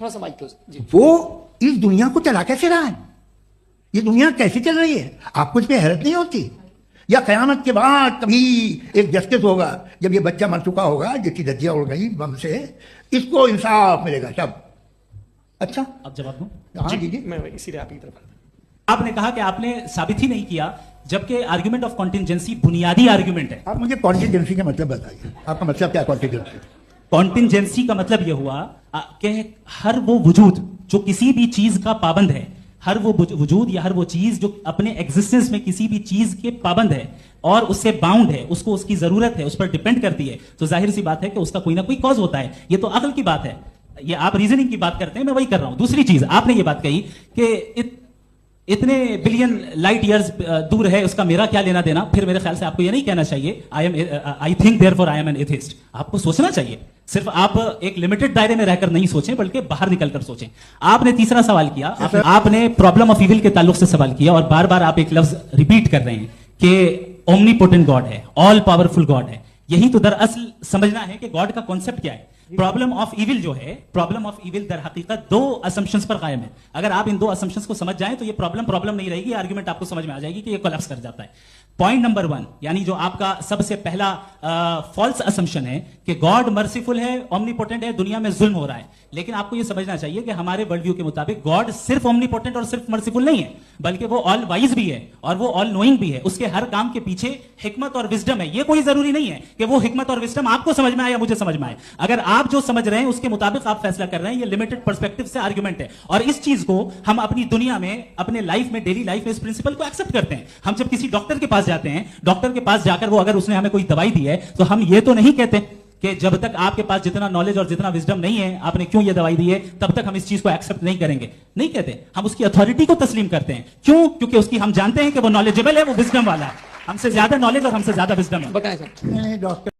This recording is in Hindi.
थोड़ा सा माइक क्लोज जी। वो इस दुनिया को चला कैसे रहा है? ये दुनिया कैसे चल रही है? आपको इस पर हैरत नहीं होती? या कयामत के बाद कभी एक जस्टिस होगा, जब ये बच्चा मर चुका होगा जिसकी धज्जियां उड़ गई बम से, इसको इंसाफ मिलेगा सब। अच्छा, अब जवाब दूं? हाँ दीजिए। मैं इसीलिए आपकी तरफ आपने कहा कि आपने साबित ही नहीं किया, जबकि आर्गुमेंट ऑफ कॉन्टिंजेंसी बुनियादी आर्गुमेंट है। आप मुझे कॉन्टिजेंसी का मतलब बताइए, आपका मतलब क्या है कॉन्टिजेंसी? कॉन्टिंजेंसी का मतलब यह हुआ कि हर वो वजूद जो किसी भी चीज का पाबंद है, हर वो वजूद या हर वो चीज जो अपने एग्जिस्टेंस में किसी भी चीज के पाबंद है और उससे बाउंड है, उसको उसकी जरूरत है, उस पर डिपेंड करती है, तो जाहिर सी बात है कि उसका कोई ना कोई कॉज होता है। ये तो अकल की बात है, ये आप रीजनिंग की बात करते हैं, मैं वही कर रहा हूं। दूसरी चीज, आपने ये बात कही कि इतने बिलियन लाइट ईयर्स दूर है, उसका मेरा क्या लेना देना। फिर मेरे ख्याल से आपको ये नहीं कहना चाहिए I think therefore I am an atheist. आपको सोचना चाहिए, सिर्फ आप एक लिमिटेड दायरे में रहकर नहीं सोचें, बल्कि बाहर निकलकर सोचें। आपने तीसरा सवाल किया, आपने प्रॉब्लम ऑफ इविल के ताल्लुक से सवाल किया, और बार बार आप एक लफ्ज रिपीट कर रहे हैं कि ओमनीपोटेंट गॉड है, ऑल पावरफुल गॉड है। यही तो दरअसल समझना है कि गॉड का कॉन्सेप्ट क्या है। प्रॉब्लम ऑफ इविल जो है, प्रॉब्लम ऑफ इविल दर हकीकत दो असम्पशंस पर कायम है। अगर आप इन दो असम्पशंस को समझ जाएं तो ये प्रॉब्लम नहीं रहेगी, आर्गुमेंट आपको समझ में आ जाएगी कि ये कोलैप्स कर जाता है। पॉइंट नंबर 1, यानी जो आपका सबसे पहला फॉल्स असम्पशन है कि गॉड मर्सीफुल है, ओमनीपोटेंट है, दुनिया में जुल्म हो रहा है। लेकिन आपको यह समझना चाहिए कि हमारे वर्ल्ड व्यू के मुताबिक गॉड सिर्फ ओमनीपोटेंट और सिर्फ मर्सीफुल नहीं है, बल्कि वो ऑल वाइज भी है और वो ऑल नोइंग भी है। उसके हर काम के पीछे हिकमत और विजडम है। ये कोई जरूरी नहीं है कि वो हिकमत और विजडम आपको समझ में आए या मुझे समझ में आए। अगर आप जो समझ रहे हैं उसके मुताबिक आप फैसला कर रहे हैं, ये लिमिटेड पर्सपेक्टिव से आर्गुमेंट है। और इस चीज को हम अपनी दुनिया में, अपने लाइफ में, डेली लाइफ में इस प्रिंसिपल को एक्सेप्ट करते हैं। हम जब किसी डॉक्टर के पास जाते हैं, डॉक्टर के पास जाकर वो अगर उसने हमें कोई दवाई दी है, तो हम ये तो नहीं कहते कि जब तक आपके पास जितना नॉलेज और जितना विजडम नहीं है, आपने क्यों ये दवाई दी है, तब तक हम इस चीज को एक्सेप्ट नहीं करेंगे। नहीं कहते, हम उसकी अथॉरिटी को तस्लीम करते हैं। क्यों? क्योंकि उसकी हम जानते हैं कि वो नॉलेजेबल है, वो विजडम वाला है, हमसे ज्यादा नॉलेज और हमसे ज्यादा विजडम है। बताएं सर। डॉक्टर